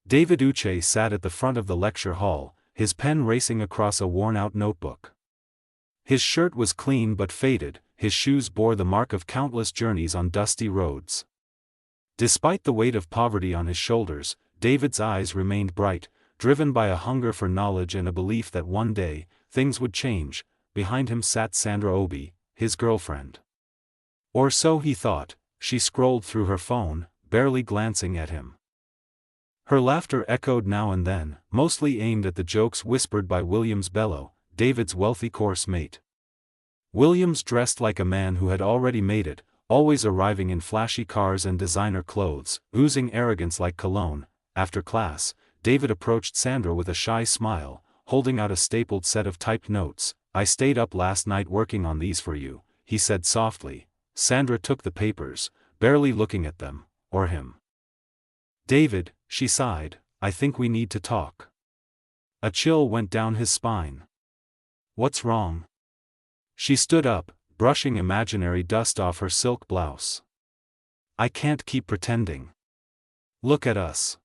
David Uche sat at the front of the lecture hall, his pen racing across a worn-out notebook. His shirt was clean but faded, his shoes bore the mark of countless journeys on dusty roads. Despite the weight of poverty on his shoulders, David's eyes remained bright, driven by a hunger for knowledge and a belief that one day, things would change. Behind him sat Sandra Obi, his girlfriend. Or so he thought. She scrolled through her phone, barely glancing at him. Her laughter echoed now and then, mostly aimed at the jokes whispered by Williams Bello, David's wealthy course mate. Williams dressed like a man who had already made it, always arriving in flashy cars and designer clothes, oozing arrogance like cologne. After class, David approached Sandra with a shy smile, holding out a stapled set of typed notes. "I stayed up last night working on these for you," he said softly. Sandra took the papers, barely looking at them, or him. "David," she sighed, "I think we need to talk." A chill went down his spine. "What's wrong?" She stood up, brushing imaginary dust off her silk blouse. "I can't keep pretending. Look at us.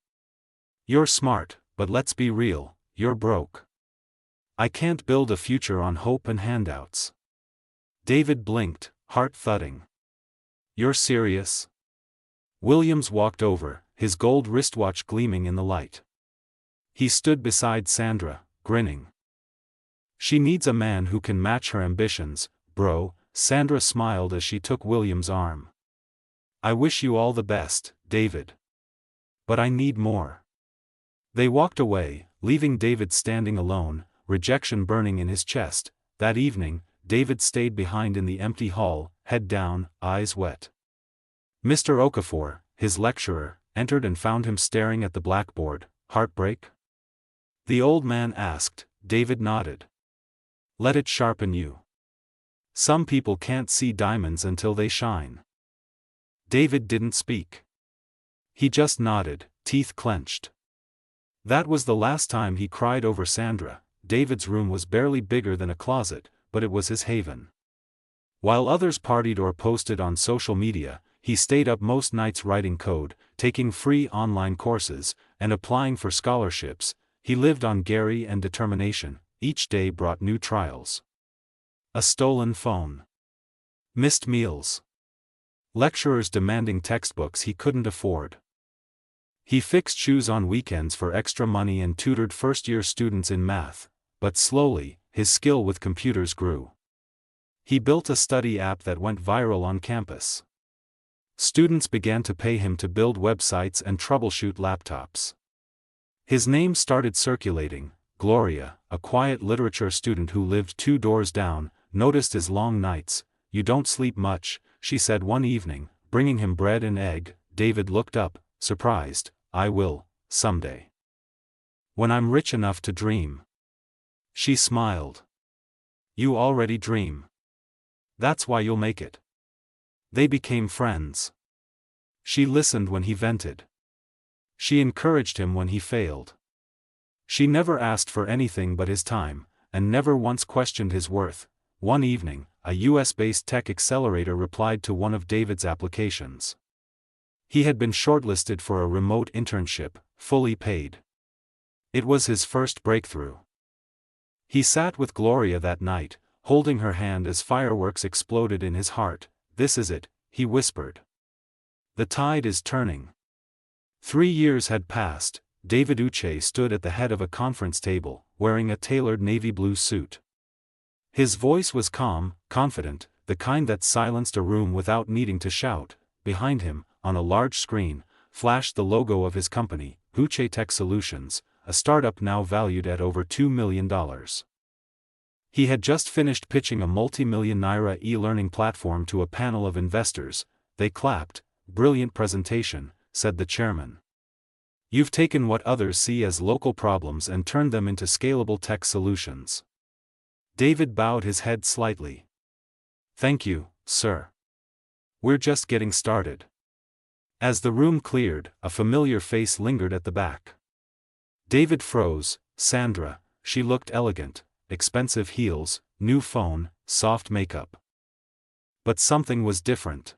You're smart, but let's be real, you're broke. I can't build a future on hope and handouts." David blinked, heart thudding. "You're serious?" Williams walked over, his gold wristwatch gleaming in the light. He stood beside Sandra, grinning. "She needs a man who can match her ambitions, bro." Sandra smiled as she took Williams' arm. "I wish you all the best, David. But I need more." They walked away, leaving David standing alone, rejection burning in his chest. That evening, David stayed behind in the empty hall, head down, eyes wet. Mr. Okafor, his lecturer, entered and found him staring at the blackboard. "Heartbreak?" the old man asked. David nodded. "Let it sharpen you. Some people can't see diamonds until they shine." David didn't speak. He just nodded, teeth clenched. That was the last time he cried over Sandra. David's room was barely bigger than a closet, but it was his haven. While others partied or posted on social media, he stayed up most nights writing code, taking free online courses, and applying for scholarships. He lived on Gary and determination. Each day brought new trials. A stolen phone. Missed meals. Lecturers demanding textbooks he couldn't afford. He fixed shoes on weekends for extra money and tutored first-year students in math, but slowly, his skill with computers grew. He built a study app that went viral on campus. Students began to pay him to build websites and troubleshoot laptops. His name started circulating. Gloria, a quiet literature student who lived 2 doors down, noticed his long nights. "You don't sleep much," she said one evening, bringing him bread and egg. David looked up, surprised. "I will, someday. When I'm rich enough to dream." She smiled. "You already dream. That's why you'll make it." They became friends. She listened when he vented. She encouraged him when he failed. She never asked for anything but his time, and never once questioned his worth. One evening, a US-based tech accelerator replied to one of David's applications. He had been shortlisted for a remote internship, fully paid. It was his first breakthrough. He sat with Gloria that night, holding her hand as fireworks exploded in his heart. "This is it," he whispered. "The tide is turning." 3 years had passed. David Uche stood at the head of a conference table, wearing a tailored navy blue suit. His voice was calm, confident, the kind that silenced a room without needing to shout. Behind him, on a large screen, flashed the logo of his company, Uche Tech Solutions, a startup now valued at over $2 million. He had just finished pitching a multi-million naira e-learning platform to a panel of investors. They clapped. "Brilliant presentation," said the chairman. "You've taken what others see as local problems and turned them into scalable tech solutions." David bowed his head slightly. "Thank you, sir. We're just getting started." As the room cleared, a familiar face lingered at the back. David froze. Sandra. She looked elegant, expensive heels, new phone, soft makeup. But something was different.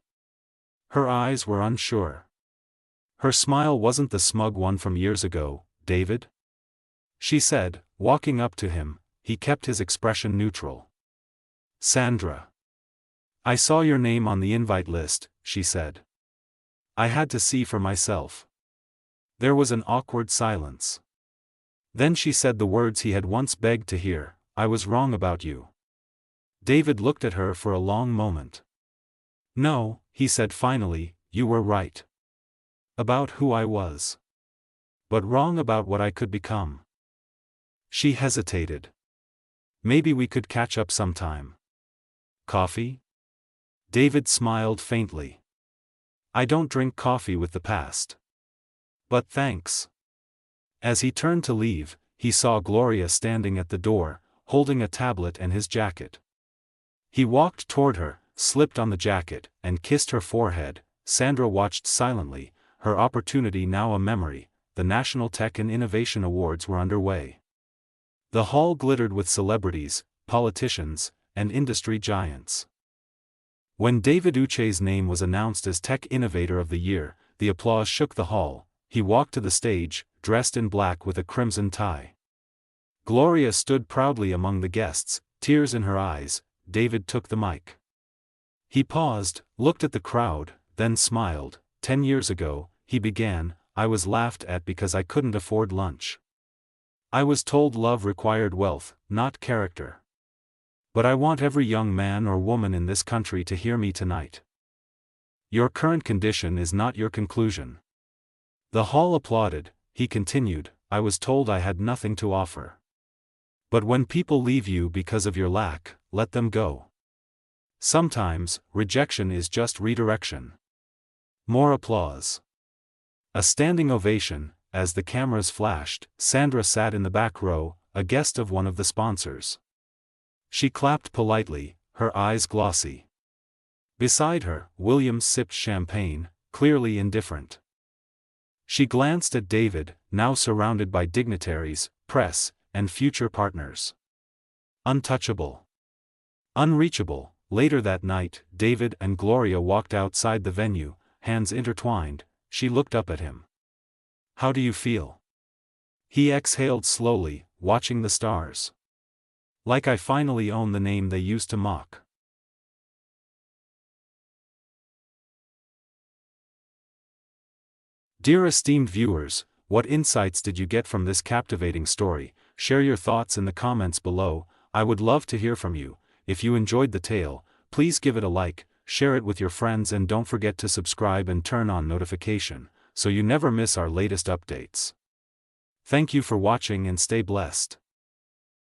Her eyes were unsure. Her smile wasn't the smug one from years ago, David? She said, walking up to him. He kept his expression neutral. Sandra. I saw your name on the invite list, she said. I had to see for myself. There was an awkward silence. Then she said the words he had once begged to hear, I was wrong about you. David looked at her for a long moment. No, he said finally, you were right. About who I was. But wrong about what I could become. She hesitated. Maybe we could catch up sometime. Coffee? David smiled faintly. I don't drink coffee with the past. But thanks. As he turned to leave, he saw Gloria standing at the door, holding a tablet and his jacket. He walked toward her, slipped on the jacket, and kissed her forehead. Sandra watched silently, her opportunity now a memory. The National Tech and Innovation Awards were underway. The hall glittered with celebrities, politicians, and industry giants. When David Uche's name was announced as Tech Innovator of the Year, the applause shook the hall. He walked to the stage, dressed in black with a crimson tie. Gloria stood proudly among the guests, tears in her eyes. David took the mic. He paused, looked at the crowd, then smiled. 10 years ago, he began, I was laughed at because I couldn't afford lunch. I was told love required wealth, not character. But I want every young man or woman in this country to hear me tonight. Your current condition is not your conclusion. The hall applauded. He continued, I was told I had nothing to offer. But when people leave you because of your lack, let them go. Sometimes, rejection is just redirection. More applause. A standing ovation. As the cameras flashed, Sandra sat in the back row, a guest of one of the sponsors. She clapped politely, her eyes glossy. Beside her, William sipped champagne, clearly indifferent. She glanced at David, now surrounded by dignitaries, press, and future partners. Untouchable. Unreachable. Later that night, David and Gloria walked outside the venue, hands intertwined. She looked up at him. How do you feel? He exhaled slowly, watching the stars. Like I finally own the name they used to mock. Dear esteemed viewers, what insights did you get from this captivating story? Share your thoughts in the comments below. I would love to hear from you. If you enjoyed the tale, please give it a like, share it with your friends, and don't forget to subscribe and turn on notification, so you never miss our latest updates. Thank you for watching and stay blessed.